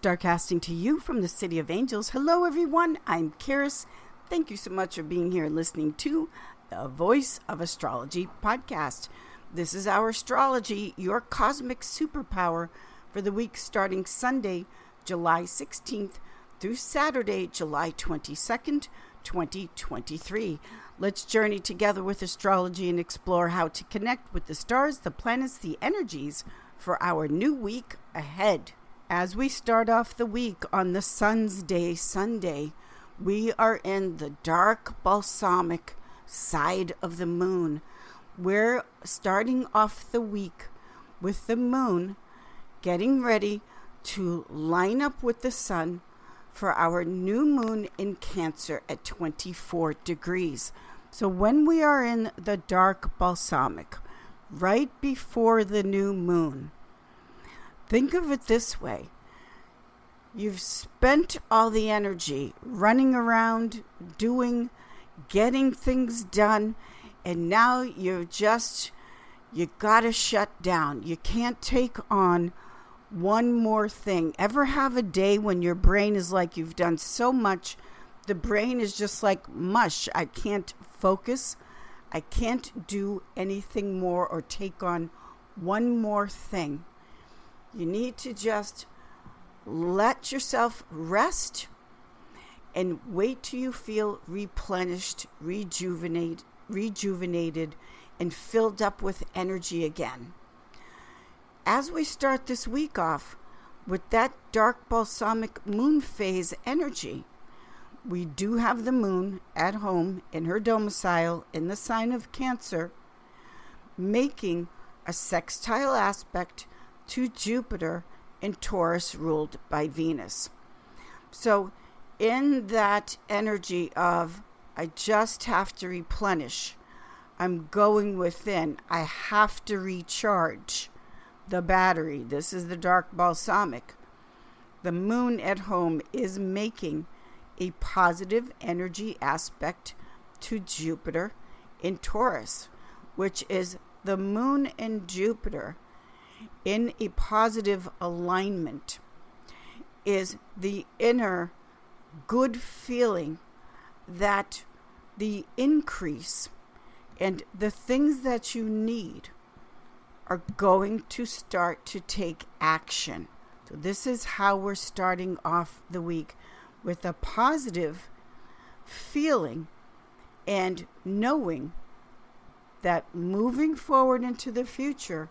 Starcasting to you from the City of Angels. Hello, everyone. I'm Karis. Thank you so much for being here and listening to the Voice of Astrology podcast. This is our astrology, your cosmic superpower for the week starting Sunday, July 16th through Saturday, July 22nd, 2023. Let's journey together with astrology and explore how to connect with the stars, the planets, the energies for our new week ahead. As we start off the week on the Sun's Day, Sunday, we are in the dark balsamic side of the moon. We're starting off the week with the moon getting ready to line up with the sun for our new moon in Cancer at 24 degrees. So when we are in the dark balsamic, right before the new moon, think of it this way. You've spent all the energy running around, getting things done, and now you gotta shut down. You can't take on one more thing. Ever have a day when your brain is like you've done so much, the brain is just like mush. I can't focus. I can't do anything more or take on one more thing. You need to just let yourself rest and wait till you feel replenished, rejuvenated, and filled up with energy again. As we start this week off with that dark balsamic moon phase energy, we do have the moon at home in her domicile in the sign of Cancer, making a sextile aspect to Jupiter in Taurus, ruled by Venus. So in that energy of, I just have to replenish, I'm going within, I have to recharge the battery. This is the dark balsamic. The moon at home is making a positive energy aspect to Jupiter in Taurus, which is the moon and Jupiter in a positive alignment is the inner good feeling that the increase and the things that you need are going to start to take action. So this is how we're starting off the week, with a positive feeling and knowing that moving forward into the future,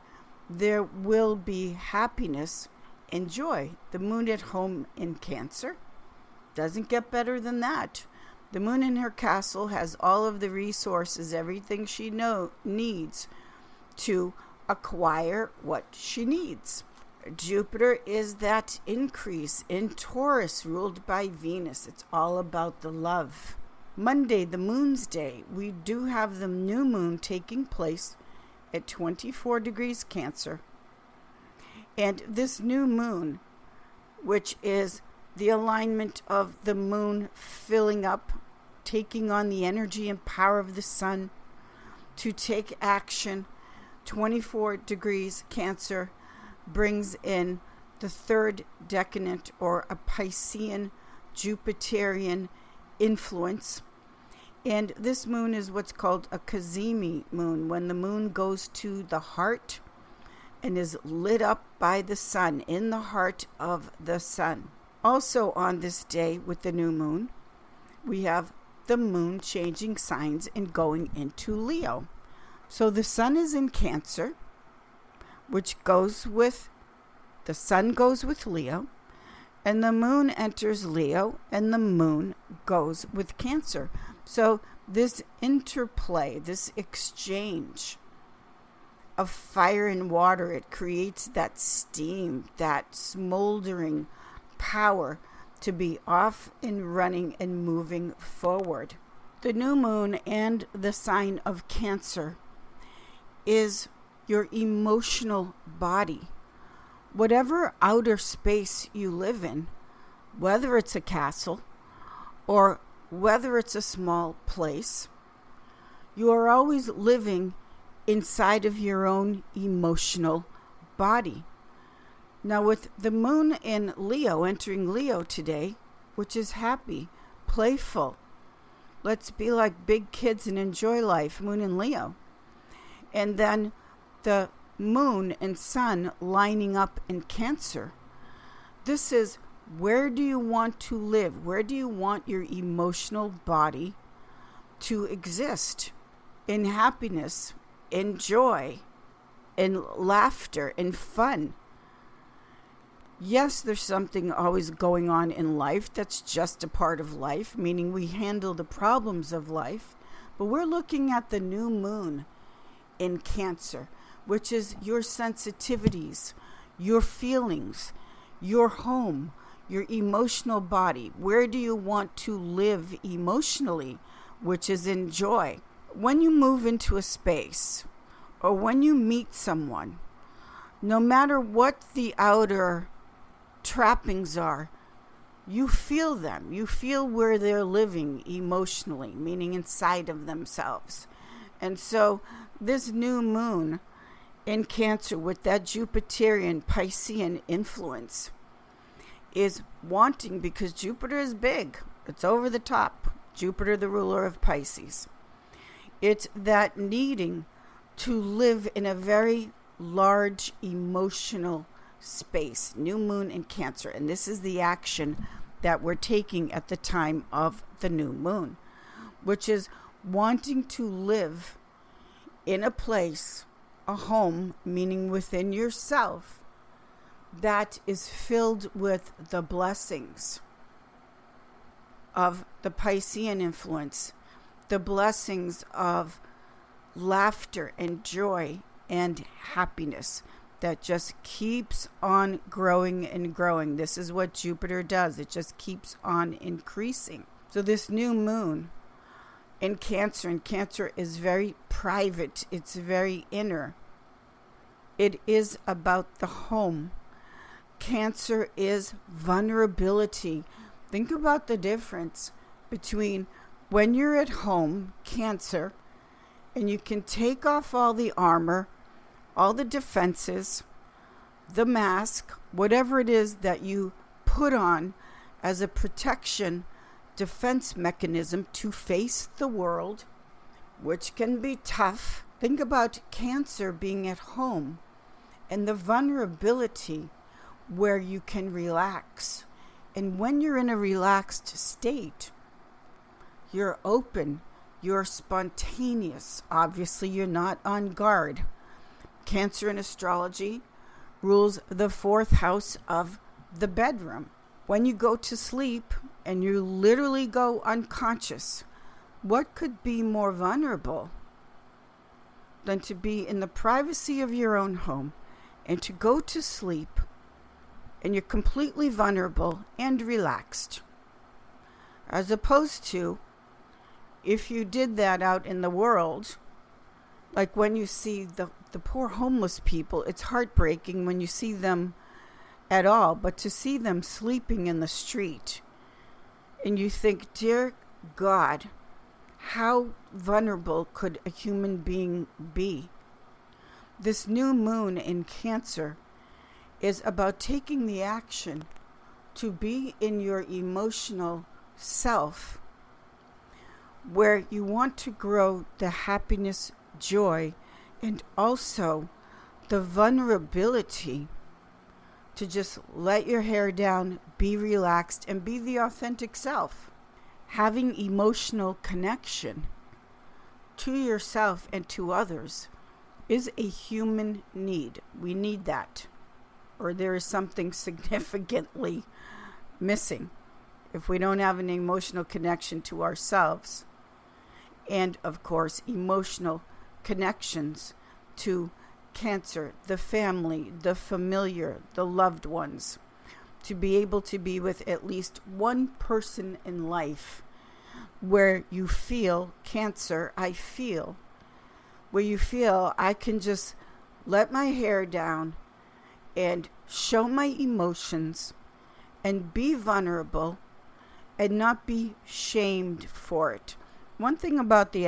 there will be happiness and joy. The moon at home in Cancer doesn't get better than that. The moon in her castle has all of the resources, everything she needs to acquire what she needs. Jupiter is that increase in Taurus, ruled by Venus. It's all about the love. Monday, the moon's day, we do have the new moon taking place at 24 degrees Cancer. And this new moon, which is the alignment of the moon filling up, taking on the energy and power of the sun to take action, 24 degrees Cancer brings in the third decanate, or a Piscean Jupiterian influence. And this moon is what's called a CAZIMI moon, when the moon goes to the heart and is lit up by the sun, in the heart of the sun. Also on this day with the new moon, we have the moon changing signs and going into Leo. So the sun is in Cancer, which goes with, the sun goes with Leo, and the moon enters Leo, and the moon goes with Cancer. So this interplay, this exchange of fire and water, it creates that steam, that smoldering power to be off and running and moving forward. The new moon and the sign of Cancer is your emotional body. Whatever outer space you live in, whether it's a castle or whether it's a small place, you are always living inside of your own emotional body. Now with the moon in Leo, entering Leo today, which is happy, playful, let's be like big kids and enjoy life, moon in Leo. And then the moon and sun lining up in Cancer. This is, where do you want to live? Where do you want your emotional body to exist? In happiness, in joy, in laughter, in fun. Yes, there's something always going on in life that's just a part of life, meaning we handle the problems of life. But we're looking at the new moon in Cancer, which is your sensitivities, your feelings, your home, your emotional body. Where do you want to live emotionally, which is in joy? When you move into a space or when you meet someone, no matter what the outer trappings are, you feel them. You feel where they're living emotionally, meaning inside of themselves. And so this new moon in Cancer with that Jupiterian Piscean influence is wanting, because Jupiter is big. It's over the top. Jupiter, the ruler of Pisces. It's that needing to live in a very large emotional space. New moon in Cancer. And this is the action that we're taking at the time of the new moon, which is wanting to live in a place, a home, meaning within yourself, that is filled with the blessings of the Piscean influence, the blessings of laughter and joy and happiness that just keeps on growing and growing. This is what Jupiter does. It just keeps on increasing. So this new moon in Cancer, and Cancer is very private. It's very inner. It is about the home. Cancer is vulnerability. Think about the difference between when you're at home, Cancer, and you can take off all the armor, all the defenses, the mask, whatever it is that you put on as a protection defense mechanism to face the world, which can be tough. Think about Cancer being at home and the vulnerability where you can relax. And when you're in a relaxed state, you're open, you're spontaneous. Obviously, you're not on guard. Cancer in astrology rules the 4th house of the bedroom. When you go to sleep and you literally go unconscious, what could be more vulnerable than to be in the privacy of your own home and to go to sleep and you're completely vulnerable and relaxed, as opposed to if you did that out in the world, like when you see the poor homeless people. It's heartbreaking when you see them at all, but to see them sleeping in the street and you think, dear God, how vulnerable could a human being be? This new moon in Cancer is about taking the action to be in your emotional self, where you want to grow the happiness, joy, and also the vulnerability to just let your hair down, be relaxed, and be the authentic self. Having emotional connection to yourself and to others is a human need. We need that, or there is something significantly missing if we don't have an emotional connection to ourselves. And of course, emotional connections to Cancer, the family, the familiar, the loved ones. To be able to be with at least one person in life where you feel, Cancer, I feel, where you feel I can just let my hair down and show my emotions and be vulnerable and not be shamed for it. One thing about the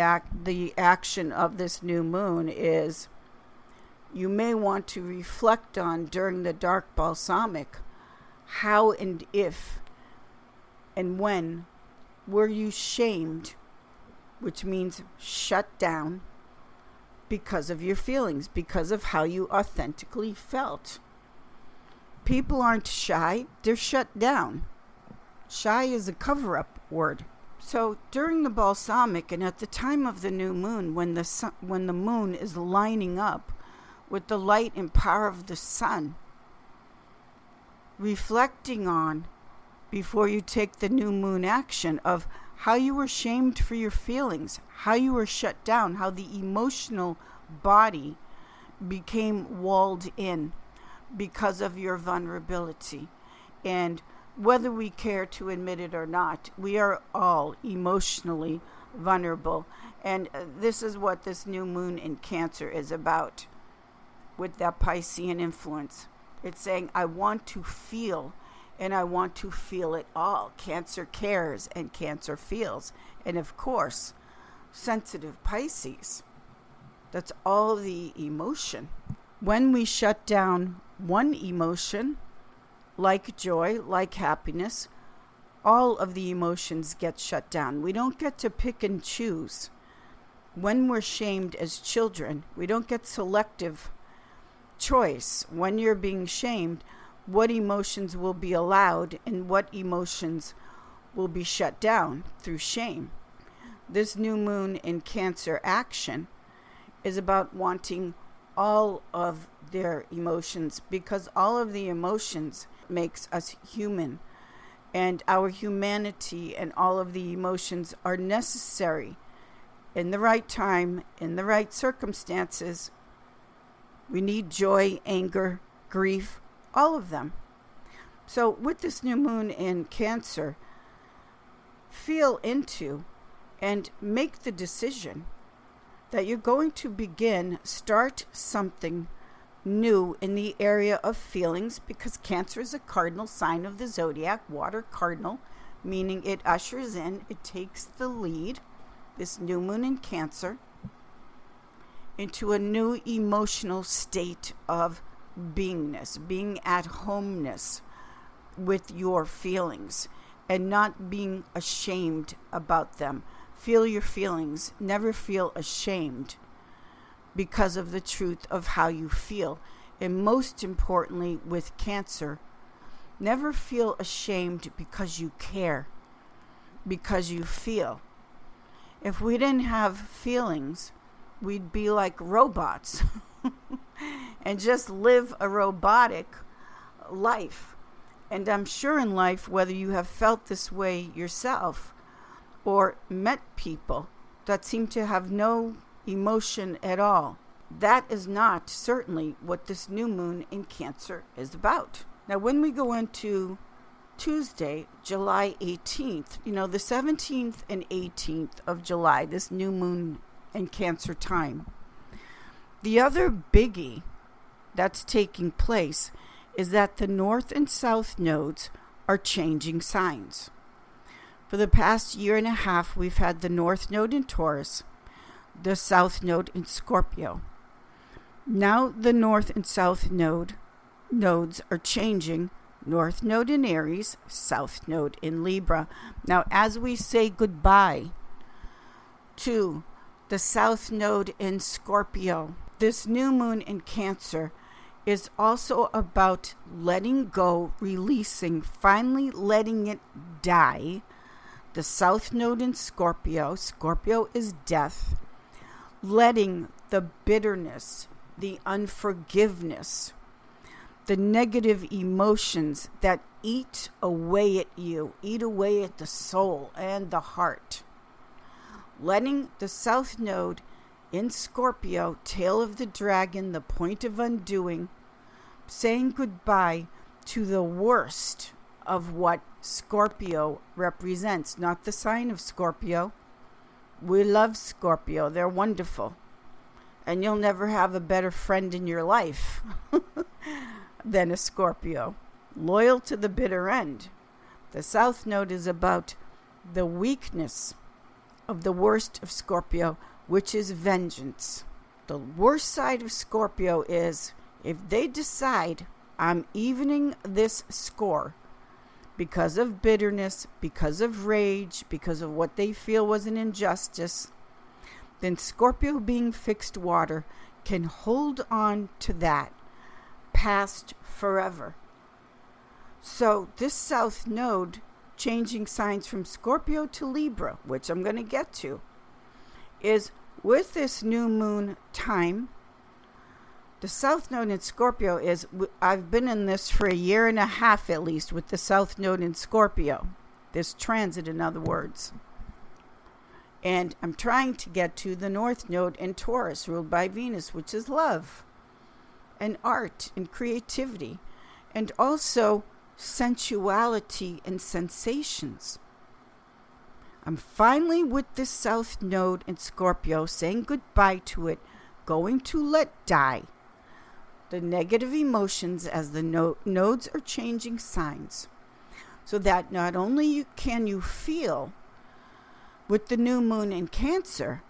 action of this new moon is you may want to reflect on during the dark balsamic, how and if and when were you shamed, which means shut down, because of your feelings, because of how you authentically felt. People aren't shy, they're shut down. Shy is a cover-up word. So during the balsamic and at the time of the new moon, when the moon is lining up with the light and power of the sun, reflecting on, before you take the new moon action, of how you were shamed for your feelings, how you were shut down, how the emotional body became walled in because of your vulnerability. And whether we care to admit it or not, we are all emotionally vulnerable. And this is what this new moon in Cancer is about with that Piscean influence. It's saying, I want to feel, and I want to feel it all. Cancer cares and Cancer feels. And of course, sensitive Pisces. That's all the emotion. When we shut down one emotion, like joy, like happiness, all of the emotions get shut down. We don't get to pick and choose. When we're shamed as children, we don't get selective choice. When you're being shamed, what emotions will be allowed and what emotions will be shut down through shame. This new moon in Cancer action is about wanting all of their emotions, because all of the emotions makes us human, and our humanity and all of the emotions are necessary in the right time, in the right circumstances. We need joy, anger, grief, all of them. So with this new moon in Cancer, feel into and make the decision that you're going to start something new in the area of feelings, because Cancer is a cardinal sign of the zodiac, water cardinal, meaning it ushers in, it takes the lead, this new moon in Cancer, into a new emotional state of beingness, being at homeness with your feelings and not being ashamed about them. Feel your feelings. Never feel ashamed because of the truth of how you feel. And most importantly, with Cancer, never feel ashamed because you care, because you feel. If we didn't have feelings, we'd be like robots and just live a robotic life. And I'm sure in life, whether you have felt this way yourself or met people that seem to have no emotion at all, that is not certainly what this new moon in Cancer is about. Now, when we go into Tuesday, July 18th, the 17th and 18th of July, this new moon in Cancer time, the other biggie that's taking place is that the North and South nodes are changing signs. For the past year and a half, we've had the North node in Taurus, the South node in Scorpio. Now the North and South nodes are changing. North node in Aries, South node in Libra. Now, as we say goodbye to the South node in Scorpio, this new moon in Cancer is also about letting go, releasing, finally letting it die. The South node in Scorpio is death. Letting the bitterness, the unforgiveness, the negative emotions that eat away at you, eat away at the soul and the heart. Letting the South node in Scorpio, tail of the dragon, the point of undoing, saying goodbye to the worst of what Scorpio represents, not the sign of Scorpio. We love Scorpio. They're wonderful. And you'll never have a better friend in your life than a Scorpio. Loyal to the bitter end. The South node is about the weakness of the worst of Scorpio, which is vengeance. The worst side of Scorpio is if they decide I'm evening this score because of bitterness, because of rage, because of what they feel was an injustice, then Scorpio, being fixed water, can hold on to that past forever. So this South Node, changing signs from Scorpio to Libra, which I'm going to get to, is with this new moon time. The South Node in Scorpio is, I've been in this for 1.5 years at least with the South Node in Scorpio. This transit, in other words. And I'm trying to get to the North Node in Taurus, ruled by Venus, which is love and art and creativity, and also sensuality and sensations. I'm finally with this South Node in Scorpio, saying goodbye to it, going to let die the negative emotions as the nodes are changing signs, so that not only can you feel with the new moon in Cancer,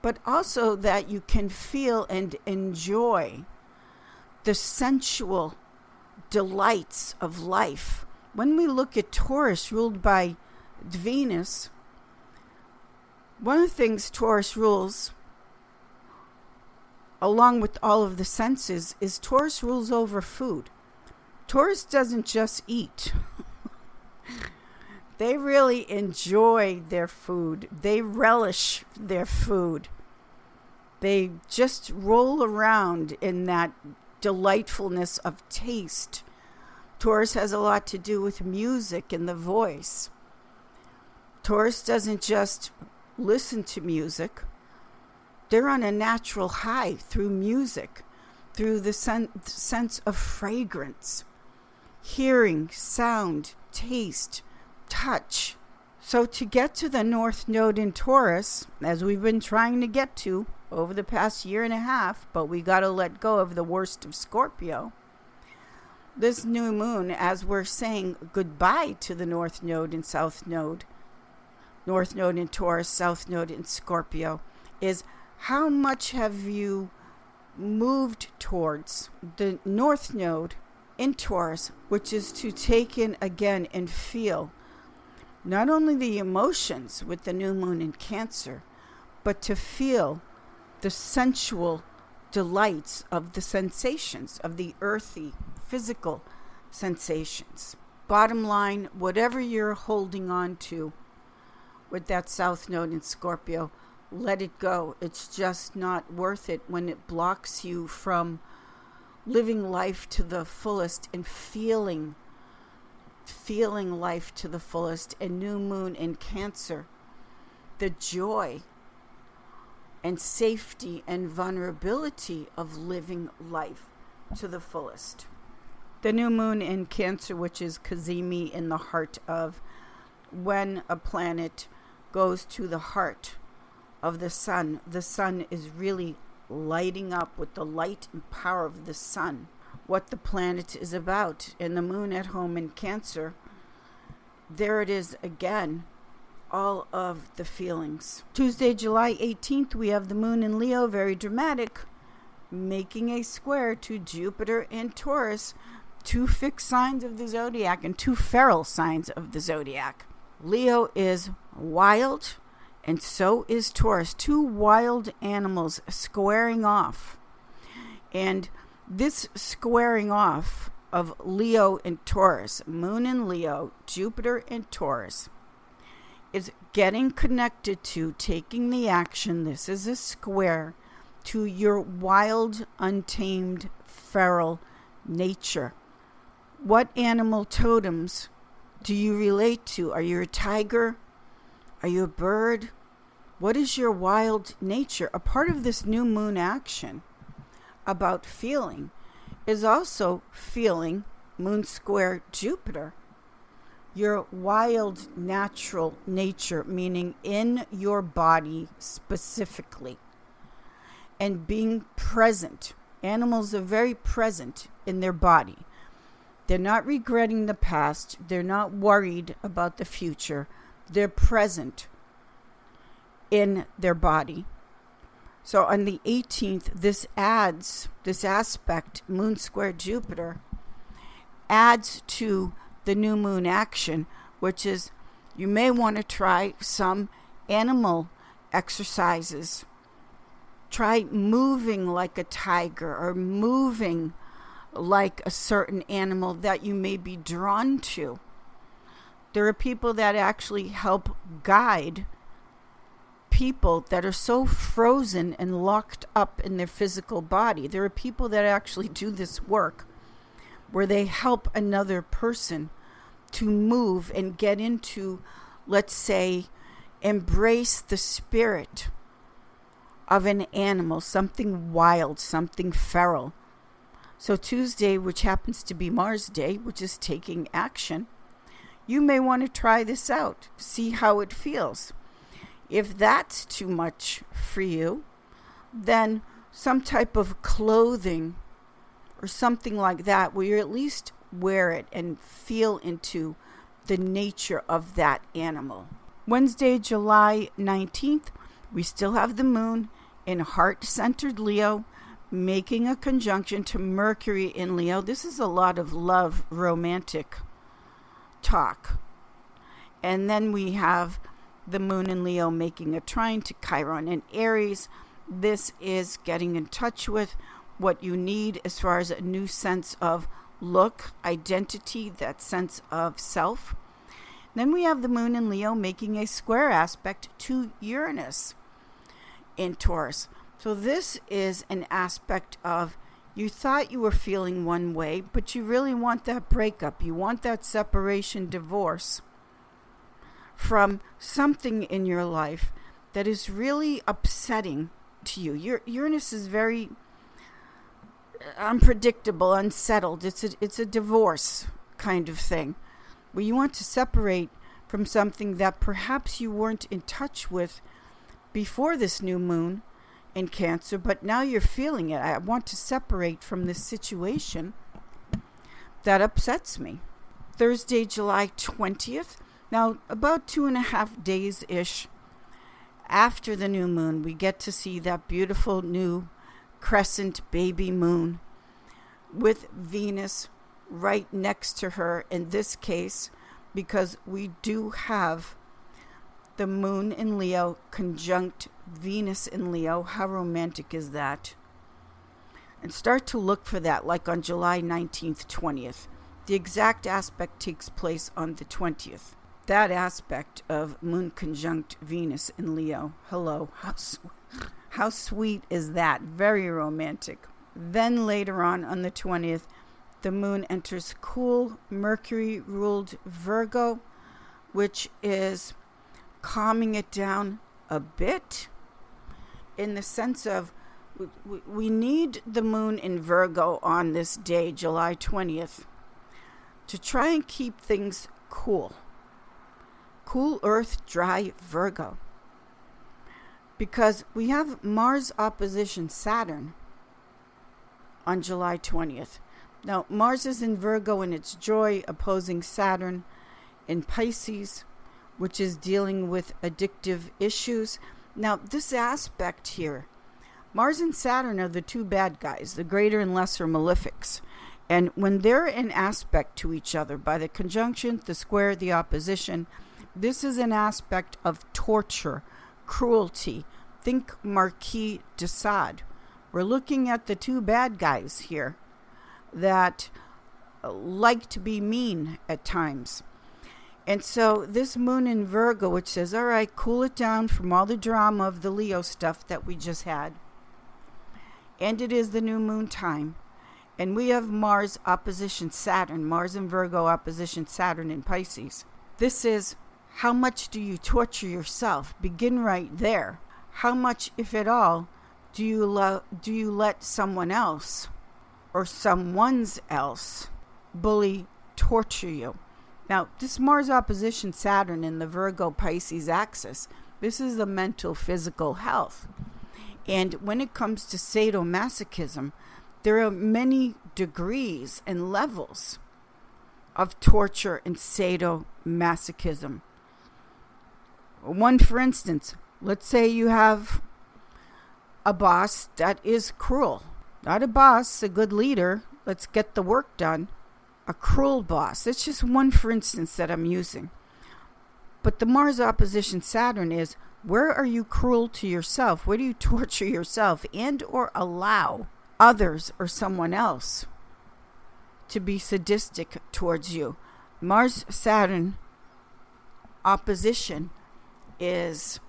but also that you can feel and enjoy the sensual delights of life. When we look at Taurus, ruled by Venus, one of the things Taurus rules, along with all of the senses, is Taurus rules over food. Taurus doesn't just eat. They really enjoy their food. They relish their food. They just roll around in that delightfulness of taste. Taurus has a lot to do with music and the voice. Taurus doesn't just listen to music. They're on a natural high through music, through the sense of fragrance, hearing, sound, taste, touch. So to get to the North Node in Taurus, as we've been trying to get to over the past 1.5 years, but we got to let go of the worst of Scorpio. This new moon, as we're saying goodbye to the North Node and South Node, North Node in Taurus, South Node in Scorpio, is how much have you moved towards the North Node in Taurus, which is to take in again and feel not only the emotions with the new moon in Cancer, but to feel the sensual delights of the sensations, of the earthy, physical sensations. Bottom line, whatever you're holding on to with that South Node in Scorpio, let it go. It's just not worth it when it blocks you from living life to the fullest and feeling life to the fullest. And new moon in Cancer, the joy and safety and vulnerability of living life to the fullest. The new moon in Cancer, which is CAZIMI, in the heart of when a planet goes to the heart of the sun is really lighting up with the light and power of the sun, what the planet is about. And the moon at home in Cancer, there it is again, all of the feelings. Tuesday, July 18th, we have the moon in Leo, very dramatic, making a square to Jupiter in Taurus, 2 fixed signs of the zodiac and 2 feral signs of the zodiac. Leo is wild, and so is Taurus, 2 wild animals squaring off. And this squaring off of Leo and Taurus, moon in Leo, Jupiter in Taurus, is getting connected to taking the action. This is a square to your wild, untamed, feral nature. What animal totems do you relate to? Are you a tiger? Are you a bird? What is your wild nature? A part of this new moon action about feeling is also feeling moon square Jupiter. Your wild natural nature, meaning in your body specifically, and being present. Animals are very present in their body. They're not regretting the past. They're not worried about the future. They're present in their body. So on the 18th, this aspect, Moon square Jupiter, adds to the new moon action, which is you may want to try some animal exercises. Try moving like a tiger or moving like a certain animal that you may be drawn to. There are people that actually help guide people that are so frozen and locked up in their physical body. There are people that actually do this work where they help another person to move and get into, let's say, embrace the spirit of an animal, something wild, something feral. So Tuesday, which happens to be Mars Day, which is taking action, you may want to try this out, see how it feels. If that's too much for you, then some type of clothing or something like that where you at least wear it and feel into the nature of that animal. Wednesday, July 19th, we still have the moon in heart-centered Leo, making a conjunction to Mercury in Leo. This is a lot of love, romantic talk. And then we have the moon in Leo making a trine to Chiron in Aries. This is getting in touch with what you need as far as a new sense of look, identity, that sense of self. Then we have the moon in Leo making a square aspect to Uranus in Taurus. So this is an aspect of you thought you were feeling one way, but you really want that breakup. You want that separation, divorce from something in your life that is really upsetting to you. Your Uranus is very unpredictable, unsettled. It's a divorce kind of thing where you want to separate from something that perhaps you weren't in touch with before this new moon in Cancer, but now you're feeling it. I want to separate from this situation that upsets me. Thursday, July 20th. Now, about 2.5 days-ish after the new moon, we get to see that beautiful new crescent baby moon with Venus right next to her in this case, because we do have the moon in Leo conjunct Venus in Leo. How romantic is that? And start to look for that, like on July 19th, 20th. The exact aspect takes place on the 20th. That aspect of moon conjunct Venus in Leo. Hello, how sweet is that? Very romantic. Then later on the 20th, the moon enters cool Mercury-ruled Virgo, which is calming it down a bit in the sense of we need the moon in Virgo on this day, July 20th, to try and keep things cool. Cool Earth, dry Virgo. Because we have Mars opposition Saturn on July 20th. Now, Mars is in Virgo in its joy, opposing Saturn in Pisces, which is dealing with addictive issues. Now, this aspect here, Mars and Saturn are the two bad guys, the greater and lesser malefics. And when they're in aspect to each other by the conjunction, the square, the opposition, this is an aspect of torture, cruelty. Think Marquis de Sade. We're looking at the two bad guys here that like to be mean at times. And so this moon in Virgo, which says, all right, cool it down from all the drama of the Leo stuff that we just had. And it is the new moon time. And we have Mars opposition Saturn, Mars in Virgo opposition Saturn in Pisces. This is, how much do you torture yourself? Begin right there. How much, if at all, do you let someone else or someone's else bully, torture you? Now, this Mars opposition Saturn in the Virgo-Pisces axis, this is the mental, physical health. And when it comes to sadomasochism, there are many degrees and levels of torture and sadomasochism. One, for instance, let's say you have a boss that is cruel. Not a boss, a good leader. Let's get the work done. A cruel boss. It's just one, for instance, that I'm using. But the Mars opposition Saturn is, where are you cruel to yourself? Where do you torture yourself and or allow others or someone else to be sadistic towards you? Mars-Saturn opposition is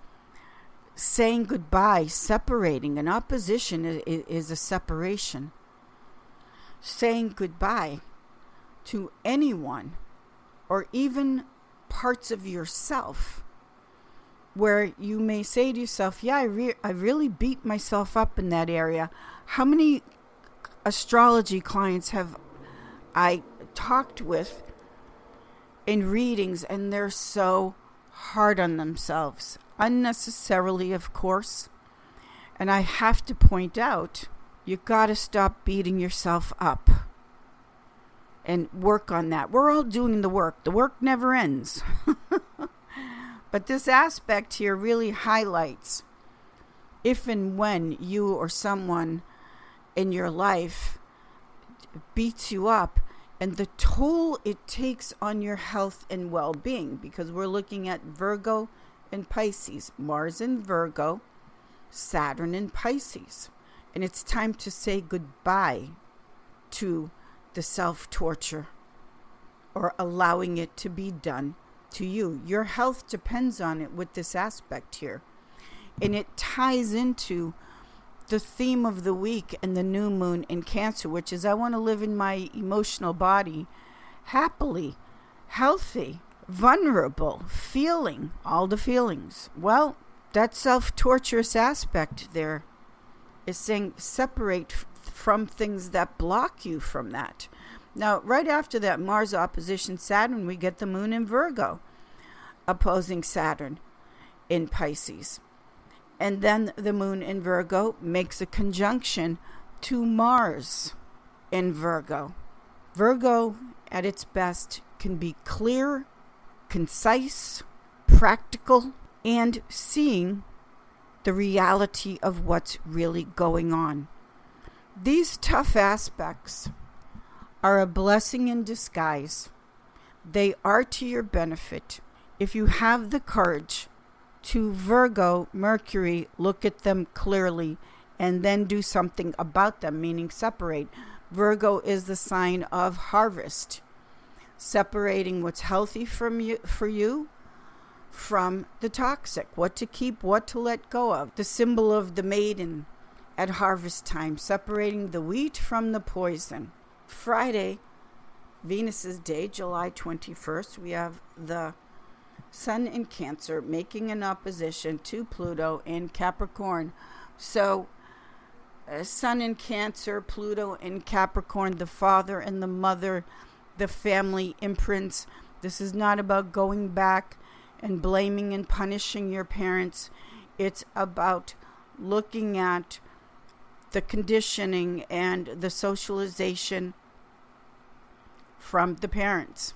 saying goodbye, separating. An opposition is a separation. Saying goodbye to anyone or even parts of yourself where you may say to yourself, yeah, I really beat myself up in that area. How many astrology clients have I talked with in readings, and they're so hard on themselves, unnecessarily, of course. And I have to point out, you got to stop beating yourself up and work on that. We're all doing the work. The work never ends. But this aspect here really highlights if and when you or someone in your life beats you up, and the toll it takes on your health and well-being, because we're looking at Virgo and Pisces, Mars in Virgo, Saturn in Pisces. And it's time to say goodbye to the self-torture or allowing it to be done to you. Your health depends on it with this aspect here. And it ties into the theme of the week and the new moon in Cancer, which is I want to live in my emotional body happily, healthy, vulnerable, feeling all the feelings. Well, that self-torturous aspect there is saying separate from things that block you from that. Now, right after that Mars opposition Saturn, we get the moon in Virgo opposing Saturn in Pisces. And then the moon in Virgo makes a conjunction to Mars in Virgo. Virgo, at its best, can be clear, concise, practical, and seeing the reality of what's really going on. These tough aspects are a blessing in disguise. They are to your benefit if you have the courage to Virgo, Mercury, look at them clearly and then do something about them, meaning separate. Virgo is the sign of harvest, separating what's healthy for you from the toxic, what to keep, what to let go of. The symbol of the maiden at harvest time, separating the wheat from the poison. Friday, Venus's day, July 21st, we have the Sun in Cancer making an opposition to Pluto in Capricorn. So, Sun in Cancer, Pluto in Capricorn, the father and the mother, the family imprints. This is not about going back and blaming and punishing your parents. It's about looking at the conditioning and the socialization from the parents.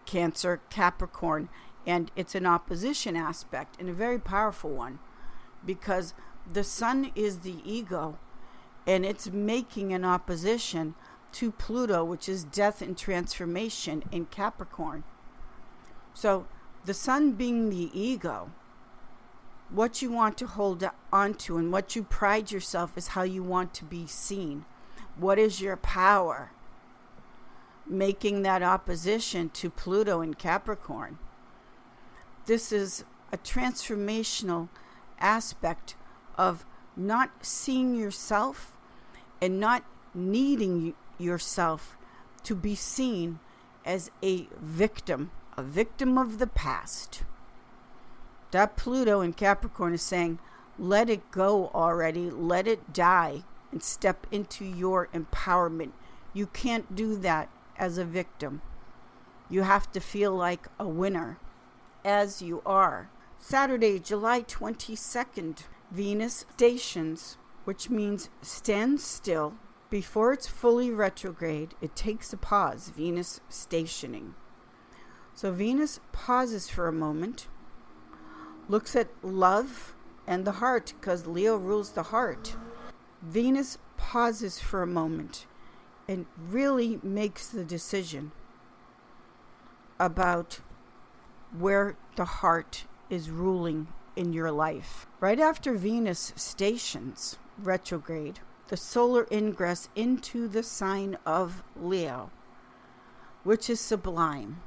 Cancer, Capricorn. And it's an opposition aspect, and a very powerful one, because the sun is the ego, and it's making an opposition to Pluto, which is death and transformation in Capricorn. So the sun being the ego, what you want to hold on to and what you pride yourself is how you want to be seen. What is your power? Making that opposition to Pluto in Capricorn. This is a transformational aspect of not seeing yourself and not needing yourself to be seen as a victim of the past. That Pluto in Capricorn is saying, let it go already, let it die, and step into your empowerment. You can't do that as a victim. You have to feel like a winner, as you are. Saturday, July 22nd, Venus stations, which means stands still. Before it's fully retrograde, it takes a pause, Venus stationing. So Venus pauses for a moment, looks at love and the heart, because Leo rules the heart. Venus pauses for a moment and really makes the decision about where the heart is ruling in your life. Right after Venus stations retrograde, the solar ingress into the sign of Leo, which is sublime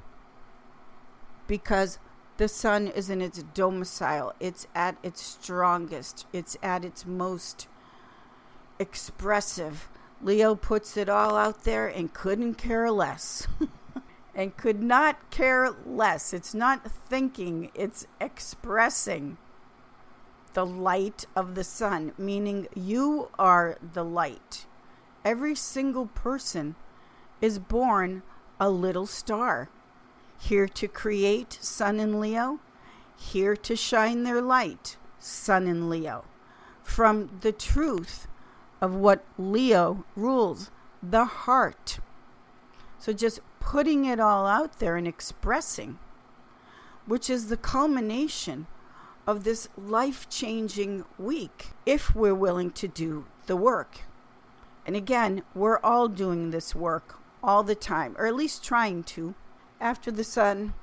because the sun is in its domicile. It's at its strongest. It's at its most expressive. Leo puts it all out there and couldn't care less. And could not care less. It's not thinking, it's expressing the light of the sun, meaning you are the light. Every single person is born a little star, here to create, sun in Leo, here to shine their light, sun in Leo, from the truth of what Leo rules, the heart. So just putting it all out there and expressing, which is the culmination of this life-changing week, if we're willing to do the work. And again, we're all doing this work all the time, or at least trying to. After the sun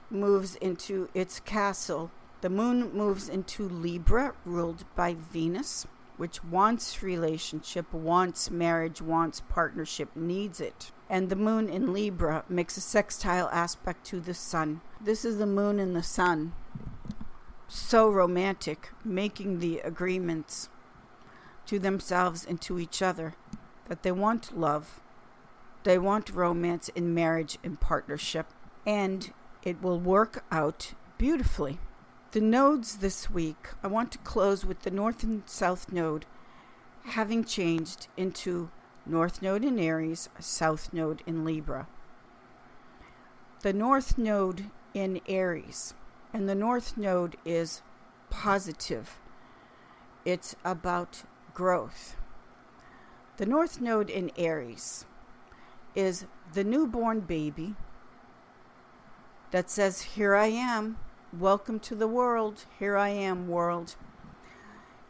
moves into its castle, the moon moves into Libra, ruled by Venus, which wants relationship, wants marriage, wants partnership, needs it. And the moon in Libra makes a sextile aspect to the sun. This is the moon and the sun. So romantic, making the agreements to themselves and to each other that they want love, they want romance in marriage and partnership, and it will work out beautifully. The nodes this week, I want to close with the North and South Node having changed into North Node in Aries, South Node in Libra. The North Node in Aries, and the North Node is positive. It's about growth. The North Node in Aries is the newborn baby that says, here I am, welcome to the world, here I am, world.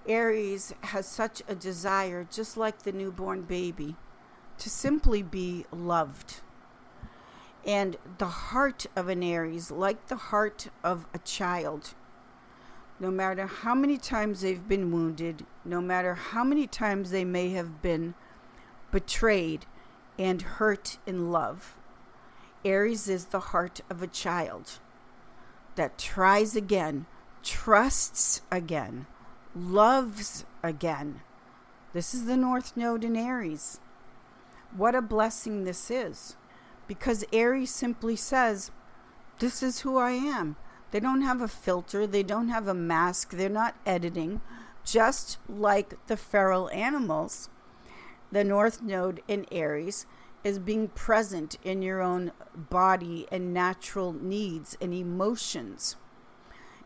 Aries has such a desire, just like the newborn baby, to simply be loved. And the heart of an Aries, like the heart of a child, no matter how many times they've been wounded, no matter how many times they may have been betrayed and hurt in love, Aries is the heart of a child that tries again, trusts again, loves again. This is the North Node in Aries. What a blessing this is, because Aries simply says, this is who I am. They don't have a filter, they don't have a mask, they're not editing. Just like the feral animals, the North Node in Aries is being present in your own body and natural needs and emotions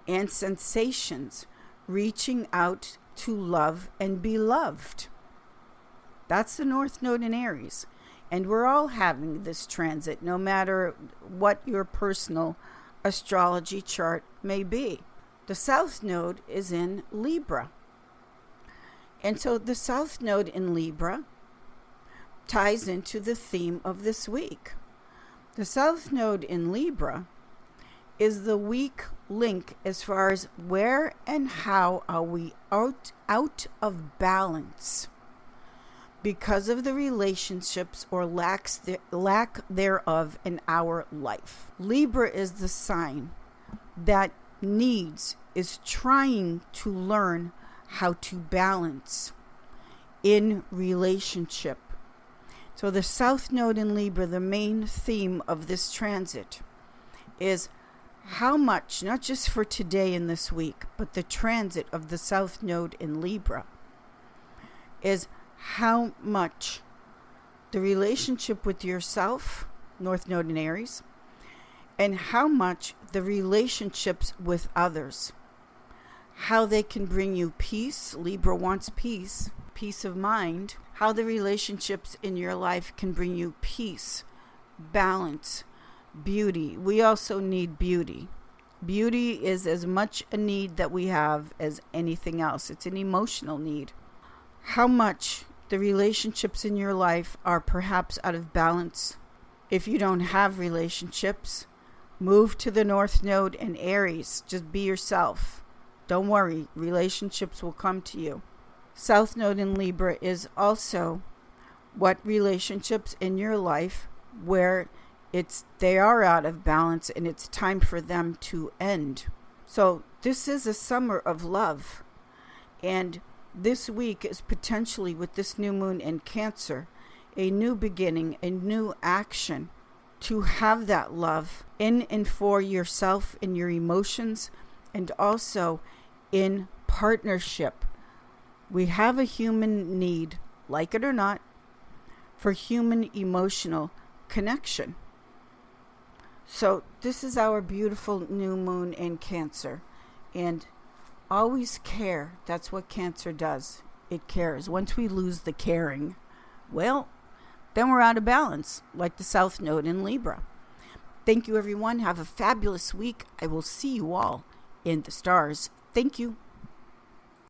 and sensations, reaching out to love and be loved. That's the North Node in Aries. And we're all having this transit, no matter what your personal astrology chart may be. The South Node is in Libra. And so the South Node in Libra ties into the theme of this week. The South Node in Libra is the weak link as far as where and how are we out of balance because of the relationships or lack thereof in our life. Libra is the sign that is trying to learn how to balance in relationship. So the South Node in Libra, the main theme of this transit is how much, not just for today and this week, but the transit of the South Node in Libra is how much the relationship with yourself, North Node in Aries, and how much the relationships with others, how they can bring you peace. Libra wants peace of mind. How the relationships in your life can bring you peace, balance, beauty. We also need beauty. Beauty is as much a need that we have as anything else. It's an emotional need. How much the relationships in your life are perhaps out of balance. If you don't have relationships, move to the North Node in Aries. Just be yourself. Don't worry, relationships will come to you. South Node in Libra is also what relationships in your life where they are out of balance and it's time for them to end. So this is a summer of love. And this week is potentially, with this new moon in Cancer, a new beginning, a new action to have that love in and for yourself and your emotions, and also in partnership. We have a human need, like it or not, for human emotional connection. So this is our beautiful new moon in Cancer. And always care. That's what Cancer does. It cares. Once we lose the caring, well, then we're out of balance, like the South Node in Libra. Thank you, everyone. Have a fabulous week. I will see you all in the stars. Thank you.